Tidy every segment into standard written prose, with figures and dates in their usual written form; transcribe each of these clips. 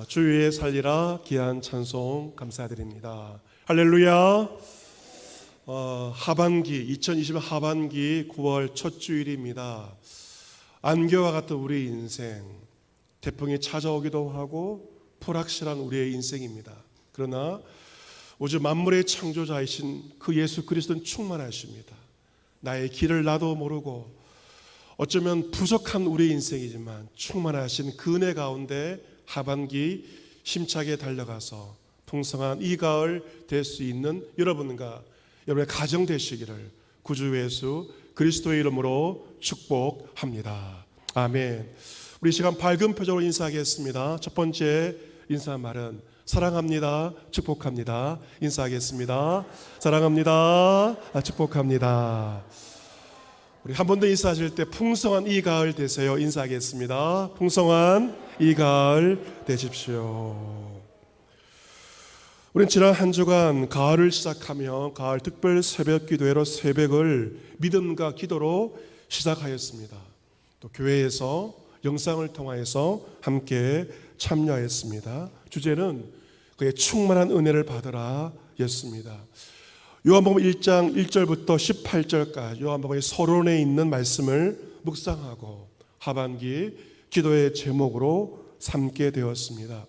주위에 살리라 귀한 찬송 감사드립니다. 할렐루야. 하반기 2020 하반기 9월 첫 주일입니다. 안개와 같은 우리의 인생, 태풍이 찾아오기도 하고 불확실한 우리의 인생입니다. 그러나 오직 만물의 창조자이신 그 예수 그리스도는 충만하십니다. 나의 길을 나도 모르고 어쩌면 부족한 우리의 인생이지만 충만하신 그 은혜 가운데 하반기 힘차게 달려가서 풍성한 이 가을 될 수 있는 여러분과 여러분의 가정 되시기를 구주 예수 그리스도의 이름으로 축복합니다. 아멘. 우리 시간 밝은 표정으로 인사하겠습니다. 첫 번째 인사 말은 사랑합니다. 축복합니다. 인사하겠습니다. 사랑합니다. 축복합니다. 우리 한 번 더 인사하실 때 풍성한 이 가을 되세요. 인사하겠습니다. 풍성한 이 가을 되십시오. 우리는 지난 한 주간 가을을 시작하며 가을 특별 새벽 기도회로 새벽을 믿음과 기도로 시작하였습니다. 또 교회에서 영상을 통하여서 함께 참여했습니다. 주제는 그의 충만한 은혜를 받으라 였습니다. 요한복음 1장 1절부터 18절까지 요한복음의 서론에 있는 말씀을 묵상하고 하반기 기도의 제목으로 삼게 되었습니다.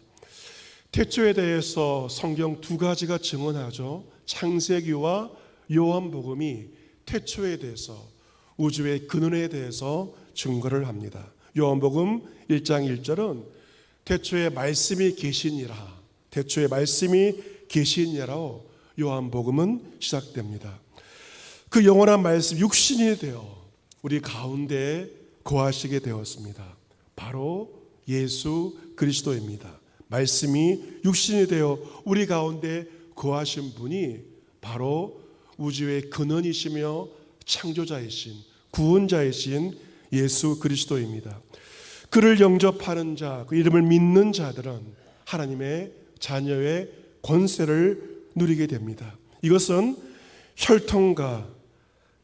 태초에 대해서 성경 두 가지가 증언하죠. 창세기와 요한복음이 태초에 대해서 우주의 근원에 대해서 증거를 합니다. 요한복음 1장 1절은 태초에 말씀이 계시니라, 태초에 말씀이 계시니라로 요한복음은 시작됩니다. 그 영원한 말씀 육신이 되어 우리 가운데 거하시게 되었습니다. 바로 예수 그리스도입니다. 말씀이 육신이 되어 우리 가운데 거하신 분이 바로 우주의 근원이시며 창조자이신 구원자이신 예수 그리스도입니다. 그를 영접하는 자, 그 이름을 믿는 자들은 하나님의 자녀의 권세를 누리게 됩니다. 이것은 혈통과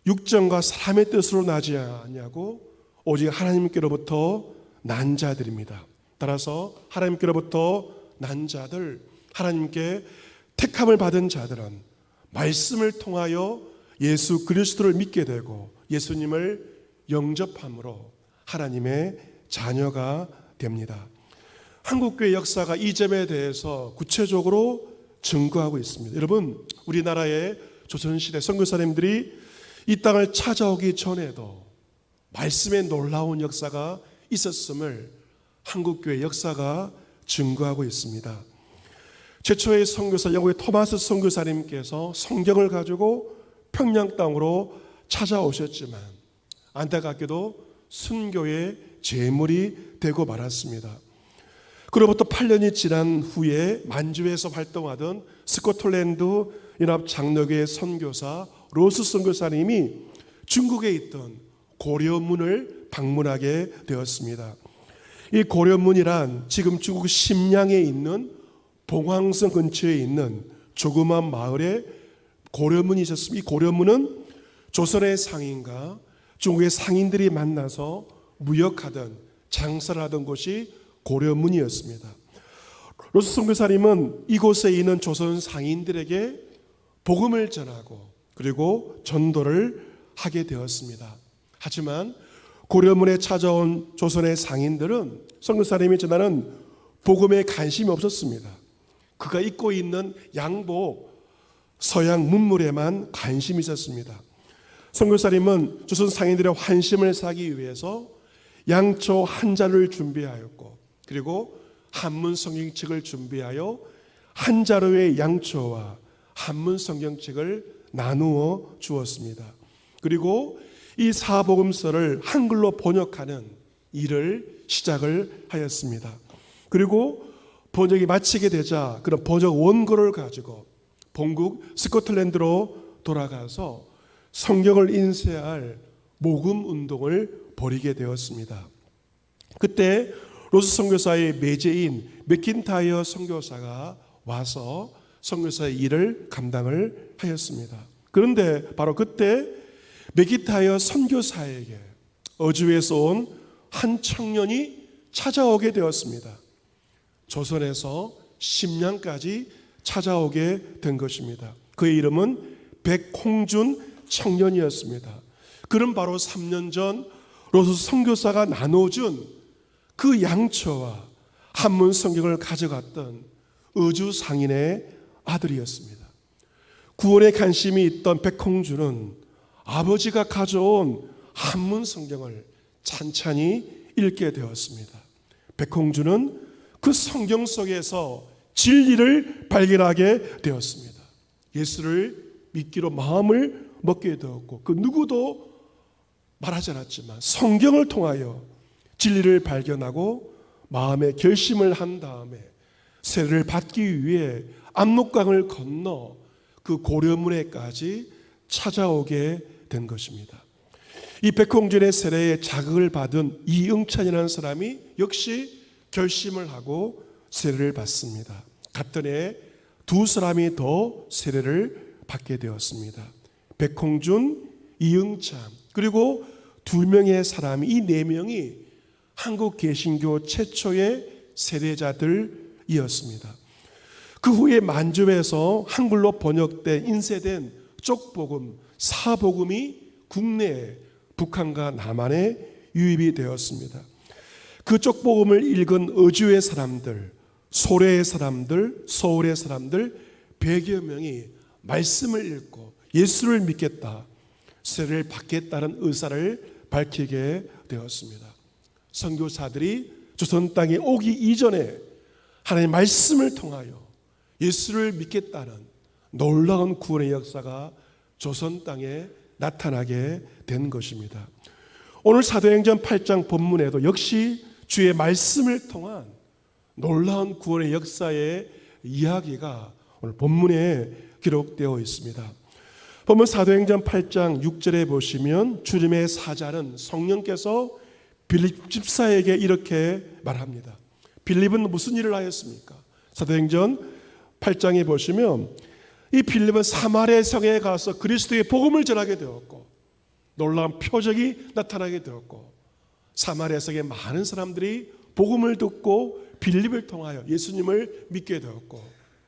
육정과 사람의 뜻으로 나지 않냐고 오직 하나님께로부터 난 자들입니다. 따라서 하나님께로부터 난 자들, 하나님께 택함을 받은 자들은 말씀을 통하여 예수 그리스도를 믿게 되고 예수님을 영접함으로 하나님의 자녀가 됩니다. 한국교회 역사가 이 점에 대해서 구체적으로 증거하고 있습니다. 여러분, 우리나라의 조선시대 선교사님들이 이 땅을 찾아오기 전에도 말씀의 놀라운 역사가 있었음을 한국교회 역사가 증거하고 있습니다. 최초의 선교사 영국의 토마스 선교사님께서 성경을 가지고 평양 땅으로 찾아오셨지만 안타깝게도 순교의 제물이 되고 말았습니다. 그로부터 8년이 지난 후에 만주에서 활동하던 스코틀랜드 연합 장로교회 선교사 로스 선교사님이 중국에 있던 고려문을 방문하게 되었습니다. 이 고려문이란 지금 중국 심양에 있는 봉황성 근처에 있는 조그만 마을에 고려문이 있었습니다. 이 고려문은 조선의 상인과 중국의 상인들이 만나서 무역하던 장사를 하던 곳이 고려문이었습니다. 로스 선교사님은 이곳에 있는 조선 상인들에게 복음을 전하고 그리고 전도를 하게 되었습니다. 하지만 고려문에 찾아온 조선의 상인들은 선교사님이 전하는 복음에 관심이 없었습니다. 그가 입고 있는 양복 서양 문물에만 관심이 있었습니다. 선교사님은 조선 상인들의 환심을 사기 위해서 양초 한 자루를 준비하였고 그리고 한문 성경책을 준비하여 한 자루의 양초와 한문 성경책을 나누어 주었습니다. 그리고 이 사복음서를 한글로 번역하는 일을 시작을 하였습니다. 그리고 번역이 마치게 되자 그런 번역 원고를 가지고 본국 스코틀랜드로 돌아가서 성경을 인쇄할 모금 운동을 벌이게 되었습니다. 그때 로스 선교사의 매제인 맥킨타이어 선교사가 와서 선교사의 일을 감당을 하였습니다. 그런데 바로 그때 맥킨타이어 선교사에게 어주에서 온 한 청년이 찾아오게 되었습니다. 조선에서 심양까지 찾아오게 된 것입니다. 그의 이름은 백홍준 청년이었습니다. 그는 바로 3년 전 로스 선교사가 나눠준 그 양처와 한문 성경을 가져갔던 의주 상인의 아들이었습니다. 구원에 관심이 있던 백홍준은 아버지가 가져온 한문 성경을 찬찬히 읽게 되었습니다. 백홍준은 그 성경 속에서 진리를 발견하게 되었습니다. 예수를 믿기로 마음을 먹게 되었고 그 누구도 말하지 않았지만 성경을 통하여 진리를 발견하고 마음의 결심을 한 다음에 세례를 받기 위해 압록강을 건너 그 고려문에까지 찾아오게 된 것입니다. 이 백홍준의 세례에 자극을 받은 이응찬이라는 사람이 역시 결심을 하고 세례를 받습니다. 같은 해 두 사람이 더 세례를 받게 되었습니다. 백홍준, 이응찬 그리고 두 명의 사람이 이 네 명이 한국 개신교 최초의 세례자들이었습니다. 그 후에 만주에서 한글로 번역된 인쇄된 쪽복음, 사복음이 국내에 북한과 남한에 유입이 되었습니다. 그 쪽복음을 읽은 의주의 사람들, 소래의 사람들, 서울의 사람들 100여 명이 말씀을 읽고 예수를 믿겠다, 세례를 받겠다는 의사를 밝히게 되었습니다. 선교사들이 조선 땅에 오기 이전에 하나님의 말씀을 통하여 예수를 믿겠다는 놀라운 구원의 역사가 조선 땅에 나타나게 된 것입니다. 오늘 사도행전 8장 본문에도 역시 주의 말씀을 통한 놀라운 구원의 역사의 이야기가 오늘 본문에 기록되어 있습니다. 본문 사도행전 8장 6절에 보시면 주님의 사자는 성령께서 빌립 집사에게 이렇게 말합니다. 빌립은 무슨 일을 하였습니까? 사도행전 8장에 보시면 이 빌립은 사마리아 성에 가서 그리스도의 복음을 전하게 되었고 놀라운 표적이 나타나게 되었고 사마리아 성의 많은 사람들이 복음을 듣고 빌립을 통하여 예수님을 믿게 되었고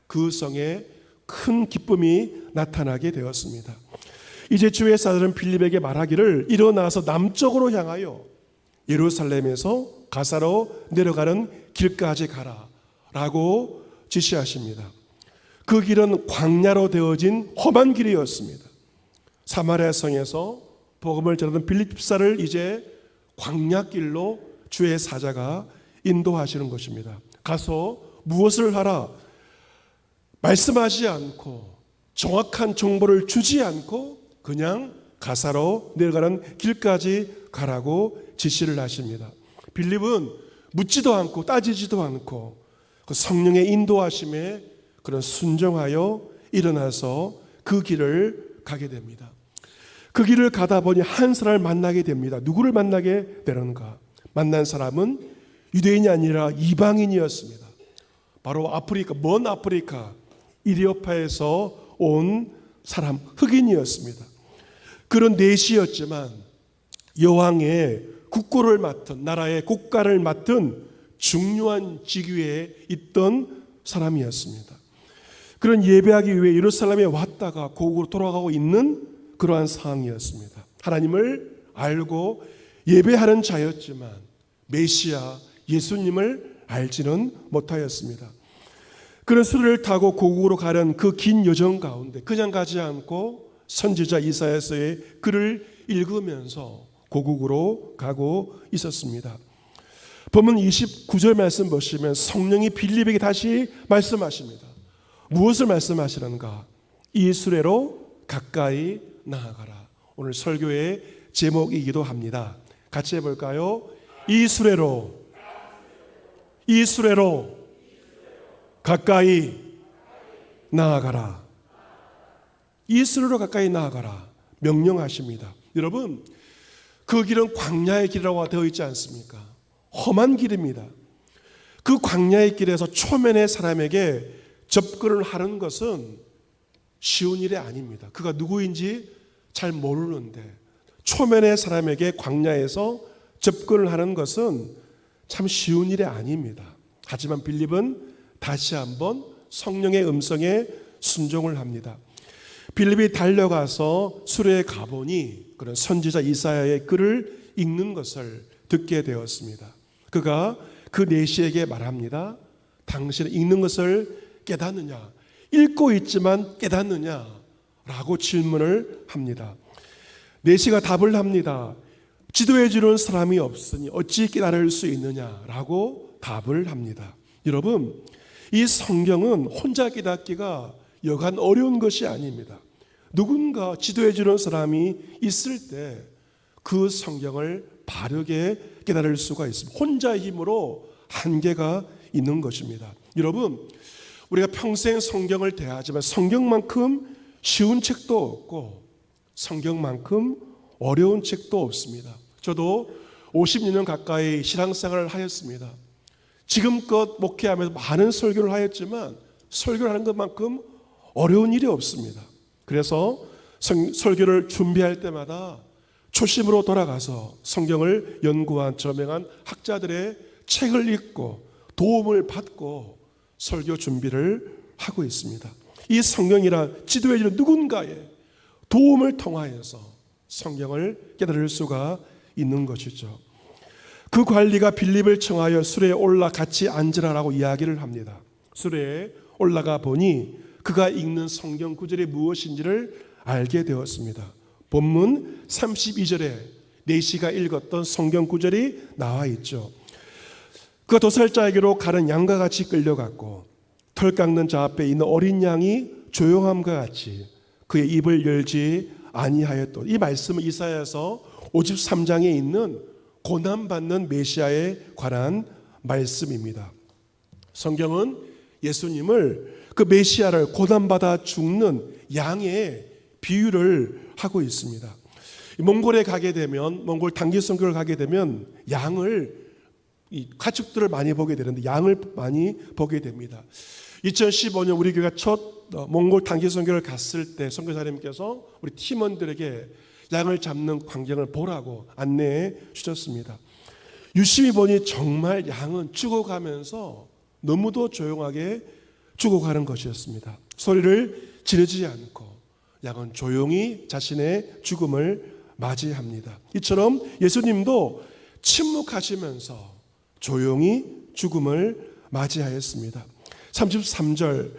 그 성에 큰 기쁨이 나타나게 되었습니다. 이제 주의 사자는 빌립에게 말하기를 일어나서 남쪽으로 향하여 예루살렘에서 가사로 내려가는 길까지 가라 라고 지시하십니다. 그 길은 광야로 되어진 험한 길이었습니다. 사마리아 성에서 복음을 전하던 빌립 집사를 이제 광야길로 주의 사자가 인도하시는 것입니다. 가서 무엇을 하라 말씀하지 않고 정확한 정보를 주지 않고 그냥 가사로 내려가는 길까지 가라고 지시를 하십니다. 빌립은 묻지도 않고 따지지도 않고 그 성령의 인도하심에 그런 순종하여 일어나서 그 길을 가게 됩니다. 그 길을 가다 보니 한 사람을 만나게 됩니다. 누구를 만나게 되는가? 만난 사람은 유대인이 아니라 이방인이었습니다. 바로 아프리카, 먼 아프리카 이디오피아에서 온 사람, 흑인이었습니다. 그런 내시였지만 여왕의 국고를 맡은, 나라의 국가를 맡은 중요한 직위에 있던 사람이었습니다. 그런 예배하기 위해 예루살렘에 왔다가 고국으로 돌아가고 있는 그러한 상황이었습니다. 하나님을 알고 예배하는 자였지만 메시아 예수님을 알지는 못하였습니다. 그런 수레를 타고 고국으로 가는 그 긴 여정 가운데 그냥 가지 않고 선지자 이사야서의 글을 읽으면서 고국으로 가고 있었습니다. 본문 29절 말씀 보시면 성령이 빌립에게 다시 말씀하십니다. 무엇을 말씀하시는가? 이 수레로 가까이 나아가라. 오늘 설교의 제목이기도 합니다. 같이 해볼까요? 이 수레로 가까이 나아가라. 이 수레로 가까이 나아가라 명령하십니다. 여러분, 그 길은 광야의 길이라고 되어 있지 않습니까? 험한 길입니다. 그 광야의 길에서 초면의 사람에게 접근을 하는 것은 쉬운 일이 아닙니다. 그가 누구인지 잘 모르는데 초면의 사람에게 광야에서 접근을 하는 것은 참 쉬운 일이 아닙니다. 하지만 빌립은 다시 한번 성령의 음성에 순종을 합니다. 빌립이 달려가서 수레에 가보니 그런 선지자 이사야의 글을 읽는 것을 듣게 되었습니다. 그가 그 내시에게 말합니다. 당신은 읽는 것을 깨닫느냐? 읽고 있지만 깨닫느냐? 라고 질문을 합니다. 내시가 답을 합니다. 지도해 주는 사람이 없으니 어찌 깨달을 수 있느냐? 라고 답을 합니다. 여러분, 이 성경은 혼자 깨닫기가 여간 어려운 것이 아닙니다. 누군가 지도해 주는 사람이 있을 때 그 성경을 바르게 깨달을 수가 있습니다. 혼자의 힘으로 한계가 있는 것입니다. 여러분, 우리가 평생 성경을 대하지만 성경만큼 쉬운 책도 없고 성경만큼 어려운 책도 없습니다. 저도 50년 가까이 신앙생활을 하였습니다. 지금껏 목회하면서 많은 설교를 하였지만 설교를 하는 것만큼 어려운 일이 없습니다. 그래서 설교를 준비할 때마다 초심으로 돌아가서 성경을 연구한 저명한 학자들의 책을 읽고 도움을 받고 설교 준비를 하고 있습니다. 이 성경이란 지도해주는 누군가의 도움을 통하여서 성경을 깨달을 수가 있는 것이죠. 그 관리가 빌립을 청하여 수레에 올라 같이 앉으라라고 이야기를 합니다. 수레에 올라가 보니 그가 읽는 성경 구절이 무엇인지를 알게 되었습니다. 본문 32절에 내시가 읽었던 성경 구절이 나와 있죠. 그 도살자에게로 가는 양과 같이 끌려갔고 털 깎는 자 앞에 있는 어린 양이 조용함과 같이 그의 입을 열지 아니하였던, 이 말씀은 이사야서 53장에 있는 고난받는 메시아에 관한 말씀입니다. 성경은 예수님을, 그 메시아를 고난받아 죽는 양의 비유를 하고 있습니다. 몽골에 가게 되면, 몽골 단기 선교를 가게 되면 양을, 이 가축들을 많이 보게 되는데 양을 많이 보게 됩니다. 2015년 우리 교회가 첫 몽골 단기 선교를 갔을 때 선교사님께서 우리 팀원들에게 양을 잡는 광경을 보라고 안내해 주셨습니다. 유심히 보니 정말 양은 죽어가면서 너무도 조용하게 죽어가는 것이었습니다. 소리를 지르지 않고 양은 조용히 자신의 죽음을 맞이합니다. 이처럼 예수님도 침묵하시면서 조용히 죽음을 맞이하였습니다. 33절,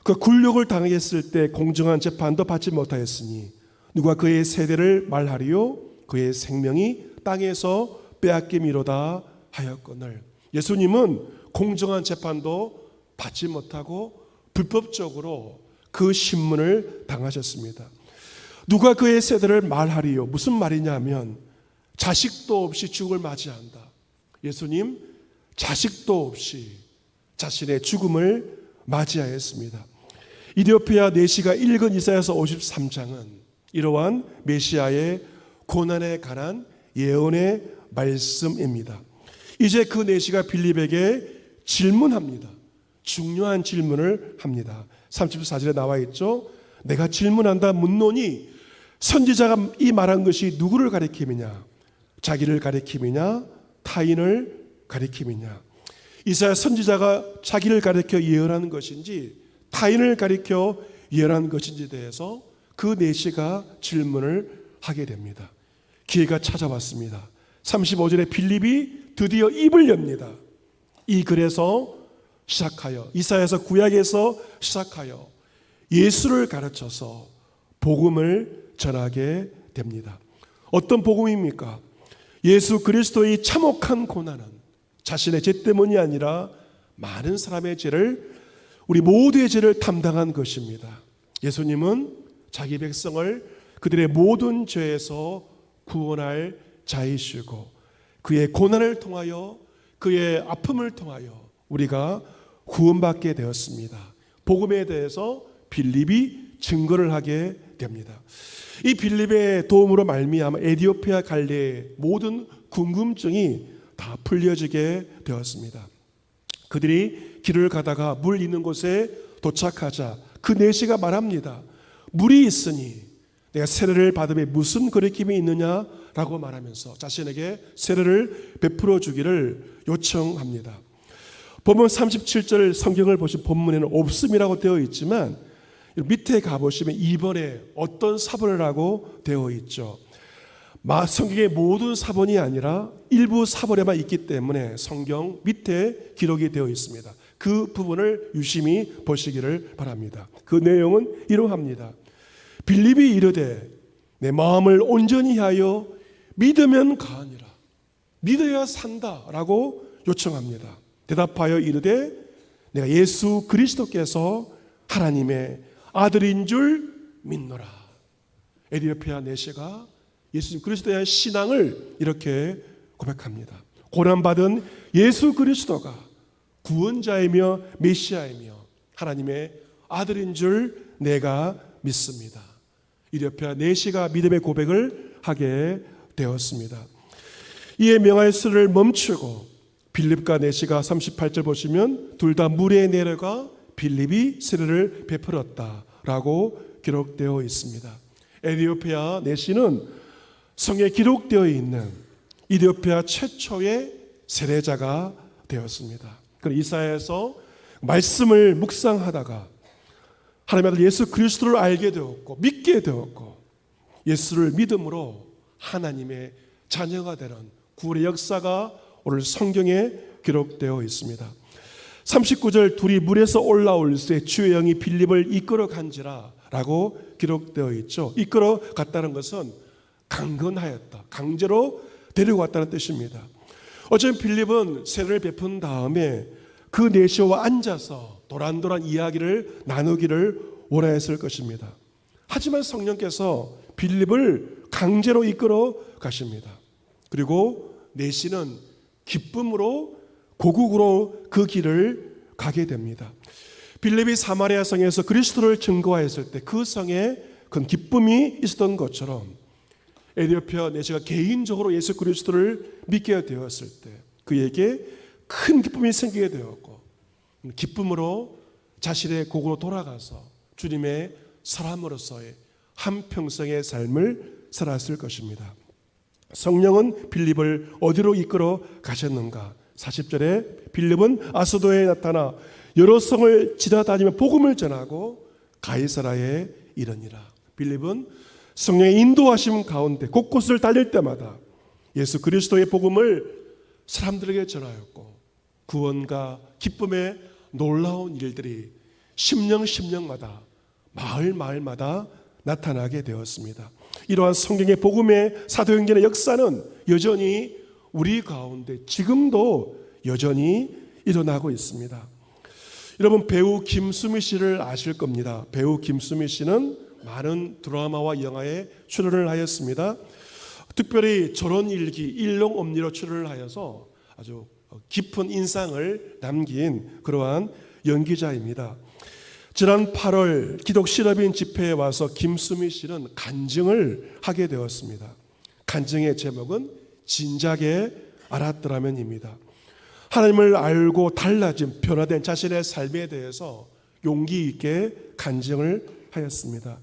그 굴욕을 당했을 때 공정한 재판도 받지 못하였으니 누가 그의 세대를 말하리요? 그의 생명이 땅에서 빼앗김이로다 하였거늘. 예수님은 공정한 재판도 받지 못하고 불법적으로 그 신문을 당하셨습니다. 누가 그의 세대를 말하리요? 무슨 말이냐면 자식도 없이 죽음을 맞이한다. 예수님 자식도 없이 자신의 죽음을 맞이하였습니다. 이디오피아 내시가 읽은 이사야서 53장은 이러한 메시아의 고난에 관한 예언의 말씀입니다. 이제 그 내시가 빌립에게 질문합니다. 중요한 질문을 합니다. 34절에 나와 있죠. 내가 질문한다 묻노니 선지자가 이 말한 것이 누구를 가리킴이냐? 자기를 가리킴이냐? 타인을 가리킴이냐? 이사야 선지자가 자기를 가리켜 예언하는 것인지 타인을 가리켜 예언하는 것인지에 대해서 그 내시가 질문을 하게 됩니다. 기회가 찾아왔습니다. 35절에 빌립이 드디어 입을 엽니다. 이 글에서 시작하여, 이사야서 구약에서 시작하여 예수를 가르쳐서 복음을 전하게 됩니다. 어떤 복음입니까? 예수 그리스도의 참혹한 고난은 자신의 죄 때문이 아니라 많은 사람의 죄를, 우리 모두의 죄를 담당한 것입니다. 예수님은 자기 백성을 그들의 모든 죄에서 구원할 자이시고 그의 고난을 통하여, 그의 아픔을 통하여 우리가 구원받게 되었습니다. 복음에 대해서 빌립이 증거를 하게 됩니다. 이 빌립의 도움으로 말미암아 에티오피아 갈대의 모든 궁금증이 다 풀려지게 되었습니다. 그들이 길을 가다가 물 있는 곳에 도착하자 그 내시가 말합니다. 물이 있으니 내가 세례를 받음에 무슨 거리낌이 있느냐라고 말하면서 자신에게 세례를 베풀어 주기를 요청합니다. 본문 37절 성경을 보신 본문에는 없음이라고 되어 있지만 밑에 가보시면 2번에 어떤 사본을 하고 되어 있죠. 성경의 모든 사본이 아니라 일부 사본에만 있기 때문에 성경 밑에 기록이 되어 있습니다. 그 부분을 유심히 보시기를 바랍니다. 그 내용은 이러합니다. 빌립이 이르되 내 마음을 온전히 하여 믿으면 가하니라. 믿어야 산다라고 요청합니다. 대답하여 이르되 내가 예수 그리스도께서 하나님의 아들인 줄 믿노라. 에디오피아 내시가 예수 그리스도에 대한 신앙을 이렇게 고백합니다. 고난받은 예수 그리스도가 구원자이며 메시아이며 하나님의 아들인 줄 내가 믿습니다. 에디오피아 내시가 믿음의 고백을 하게 되었습니다. 이에 명하여 술을 멈추고 빌립과 내시가 38절 보시면 둘 다 물에 내려가 빌립이 세례를 베풀었다라고 기록되어 있습니다. 에디오피아 내시는 성에 기록되어 있는 에디오피아 최초의 세례자가 되었습니다. 이사야에서 말씀을 묵상하다가 하나님의 아들 예수 그리스도를 알게 되었고 믿게 되었고 예수를 믿음으로 하나님의 자녀가 되는 구원의 역사가 오늘 성경에 기록되어 있습니다. 39절 둘이 물에서 올라올 때 주의 영이 빌립을 이끌어 간지라 라고 기록되어 있죠. 이끌어 갔다는 것은 강건하였다, 강제로 데리고 갔다는 뜻입니다. 어쩌면 빌립은 세례를 베푼 다음에 그 내시와 앉아서 도란도란 이야기를 나누기를 원하였을 것입니다. 하지만 성령께서 빌립을 강제로 이끌어 가십니다. 그리고 내시는 기쁨으로 고국으로 그 길을 가게 됩니다. 빌립이 사마리아 성에서 그리스도를 증거하였을 때 그 성에 큰 기쁨이 있었던 것처럼 에디오피아 내시가 개인적으로 예수 그리스도를 믿게 되었을 때 그에게 큰 기쁨이 생기게 되었고 기쁨으로 자신의 고국으로 돌아가서 주님의 사람으로서의 한평생의 삶을 살았을 것입니다. 성령은 빌립을 어디로 이끌어 가셨는가? 40절에 빌립은 아소도에 나타나 여러 성을 지나다니며 복음을 전하고 가이사라에 이르니라. 빌립은 성령의 인도하심 가운데 곳곳을 달릴 때마다 예수 그리스도의 복음을 사람들에게 전하였고 구원과 기쁨의 놀라운 일들이 심령마다 마을마다 나타나게 되었습니다. 이러한 성경의 복음의 사도행전의 역사는 여전히 우리 가운데 지금도 여전히 일어나고 있습니다. 여러분 배우 김수미 씨를 아실 겁니다. 배우 김수미 씨는 많은 드라마와 영화에 출연을 하였습니다. 특별히 결혼일기 일롱엄니로 출연을 하여서 아주 깊은 인상을 남긴 그러한 연기자입니다. 지난 8월 기독 실업인 집회에 와서 김수미 씨는 간증을 하게 되었습니다. 간증의 제목은 진작에 알았더라면입니다. 하나님을 알고 달라진 변화된 자신의 삶에 대해서 용기 있게 간증을 하였습니다.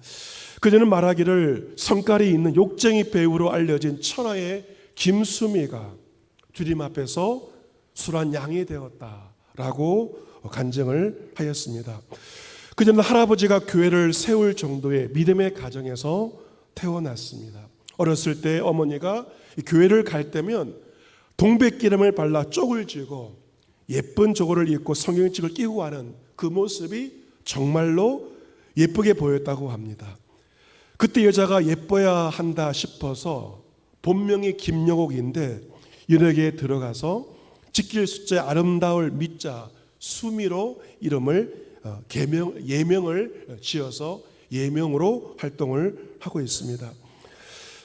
그녀는 말하기를 성깔이 있는 욕쟁이 배우로 알려진 천하의 김수미가 주님 앞에서 술한 양이 되었다라고 간증을 하였습니다. 그녀는 할아버지가 교회를 세울 정도의 믿음의 가정에서 태어났습니다. 어렸을 때 어머니가 교회를 갈 때면 동백기름을 발라 쪽을 쥐고 예쁜 저고를 입고 성경책을 끼고 가는 그 모습이 정말로 예쁘게 보였다고 합니다. 그때 여자가 예뻐야 한다 싶어서 본명이 김여옥인데 연예계에 들어가서 지킬 숫자에 아름다울 미자 수미로 이름을 예명을 지어서 예명으로 활동을 하고 있습니다.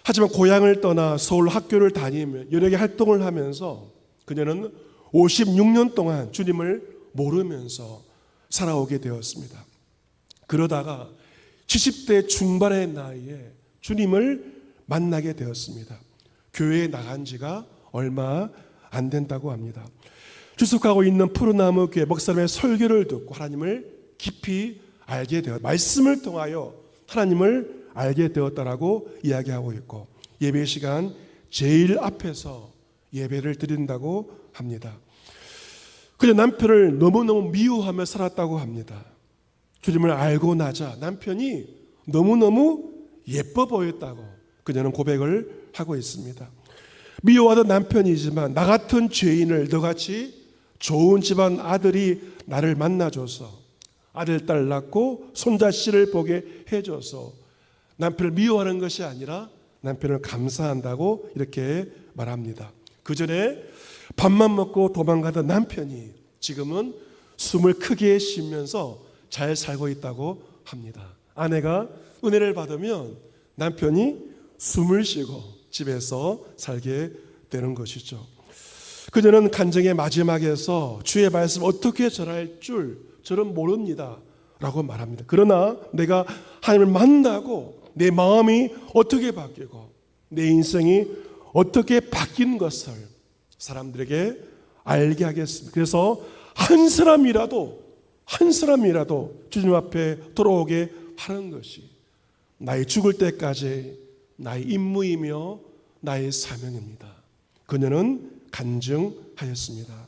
하지만 고향을 떠나 서울 학교를 다니며 연예계 활동을 하면서 그녀는 56년 동안 주님을 모르면서 살아오게 되었습니다. 그러다가 70대 중반의 나이에 주님을 만나게 되었습니다. 교회에 나간 지가 얼마 안 된다고 합니다. 주석하고 있는 푸르나무 교회 목사님의 설교를 듣고 하나님을 깊이 알게 되었, 말씀을 통하여 하나님을 알게 되었다라고 이야기하고 있고 예배 시간 제일 앞에서 예배를 드린다고 합니다. 그저 남편을 너무너무 미워하며 살았다고 합니다. 주님을 알고 나자 남편이 너무너무 예뻐 보였다고 그녀는 고백을 하고 있습니다. 미워하던 남편이지만 나 같은 죄인을 너같이 좋은 집안 아들이 나를 만나줘서 아들, 딸 낳고 손자씨를 보게 해줘서 남편을 미워하는 것이 아니라 남편을 감사한다고 이렇게 말합니다. 그 전에 밥만 먹고 도망가던 남편이 지금은 숨을 크게 쉬면서 잘 살고 있다고 합니다. 아내가 은혜를 받으면 남편이 숨을 쉬고 집에서 살게 되는 것이죠. 그녀는 간증의 마지막에서 주의 말씀 어떻게 전할 줄 저는 모릅니다 라고 말합니다. 그러나 내가 하나님을 만나고 내 마음이 어떻게 바뀌고 내 인생이 어떻게 바뀐 것을 사람들에게 알게 하겠습니다. 그래서 한 사람이라도 주님 앞에 돌아오게 하는 것이 나의 죽을 때까지 나의 임무이며 나의 사명입니다. 그녀는 간증하였습니다.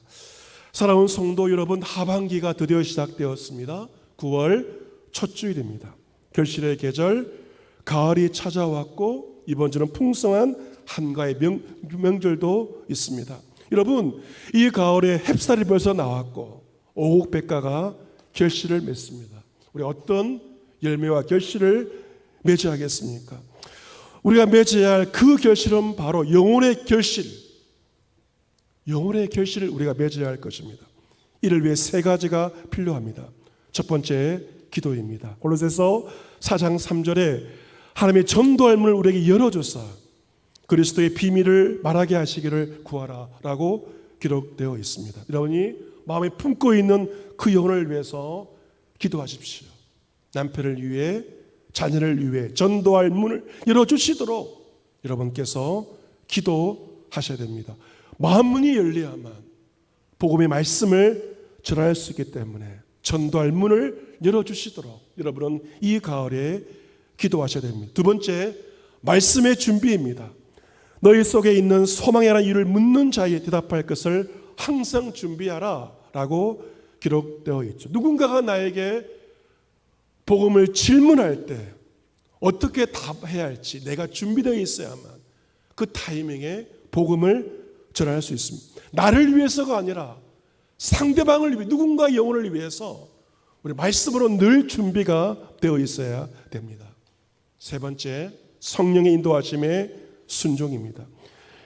사랑하는 성도 여러분, 하반기가 드디어 시작되었습니다. 9월 첫 주일입니다. 결실의 계절, 가을이 찾아왔고 이번 주는 풍성한 한가의 명절도 있습니다. 여러분, 이 가을에 햅쌀이 벌써 나왔고 오곡백과가 결실을 맺습니다. 우리 어떤 열매와 결실을 맺어야겠습니까? 우리가 맺어야 할 그 결실은 바로 영혼의 결실, 영혼의 결실을 우리가 맺어야 할 것입니다. 이를 위해 세 가지가 필요합니다. 첫 번째, 기도입니다. 골로새서 4장 3절에 하나님의 전도할 문을 우리에게 열어줘서 그리스도의 비밀을 말하게 하시기를 구하라 라고 기록되어 있습니다. 여러분이 마음에 품고 있는 그 영혼을 위해서 기도하십시오. 남편을 위해, 자녀를 위해 전도할 문을 열어주시도록 여러분께서 기도하셔야 됩니다. 마음문이 열려야만 복음의 말씀을 전할 수 있기 때문에 전도할 문을 열어주시도록 여러분은 이 가을에 기도하셔야 됩니다. 두 번째, 말씀의 준비입니다. 너희 속에 있는 소망에 관한 이유를 묻는 자에 대답할 것을 항상 준비하라 라고 기록되어 있죠. 누군가가 나에게 복음을 질문할 때 어떻게 답해야 할지 내가 준비되어 있어야만 그 타이밍에 복음을 전할 수 있습니다. 나를 위해서가 아니라 상대방을 위해, 누군가 영혼을 위해서 우리 말씀으로 늘 준비가 되어 있어야 됩니다. 세 번째, 성령의 인도하심에 순종입니다.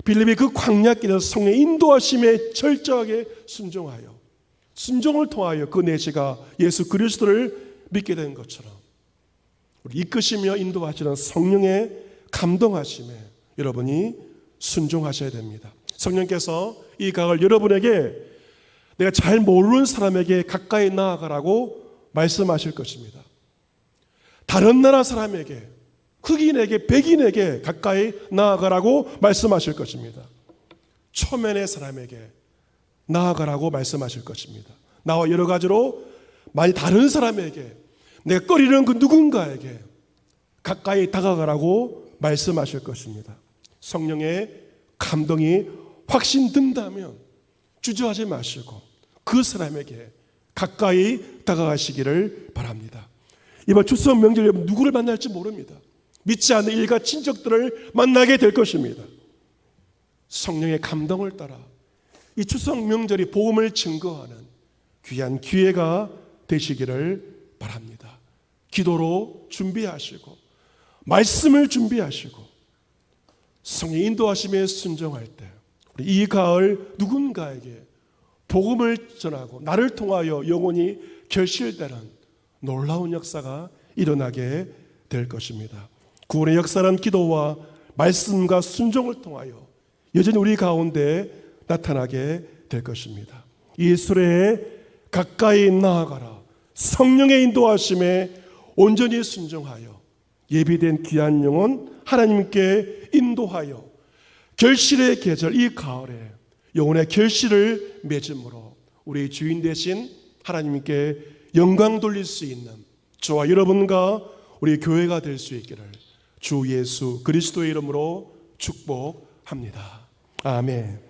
빌립이 그 광야길에서 성령의 인도하심에 철저하게 순종하여 순종을 통하여 그 내시가 예수 그리스도를 믿게 된 것처럼 우리 이끄시며 인도하시는 성령의 감동하심에 여러분이 순종하셔야 됩니다. 성령께서 이 가을 여러분에게 내가 잘 모르는 사람에게 가까이 나아가라고 말씀하실 것입니다. 다른 나라 사람에게, 흑인에게, 백인에게 가까이 나아가라고 말씀하실 것입니다. 초면의 사람에게 나아가라고 말씀하실 것입니다. 나와 여러 가지로 많이 다른 사람에게, 내가 꺼리는 그 누군가에게 가까이 다가가라고 말씀하실 것입니다. 성령의 감동이 확신 든다면 주저하지 마시고 그 사람에게 가까이 다가가시기를 바랍니다. 이번 추석 명절 여러분 누구를 만날지 모릅니다. 믿지 않는 일가 친척들을 만나게 될 것입니다. 성령의 감동을 따라 이 추석 명절이 복음을 증거하는 귀한 기회가 되시기를 바랍니다. 기도로 준비하시고 말씀을 준비하시고 성령 인도하심에 순종할 때 우리 이 가을 누군가에게 복음을 전하고 나를 통하여 영혼이 결실되는 놀라운 역사가 일어나게 될 것입니다. 구원의 역사는 기도와 말씀과 순종을 통하여 여전히 우리 가운데 나타나게 될 것입니다. 이 수레에 가까이 나아가라. 성령의 인도하심에 온전히 순종하여 예비된 귀한 영혼 하나님께 인도하여 결실의 계절 이 가을에 영혼의 결실을 맺음으로 우리 주인 되신 하나님께 영광 돌릴 수 있는 저와 여러분과 우리 교회가 될 수 있기를 주 예수 그리스도의 이름으로 축복합니다. 아멘.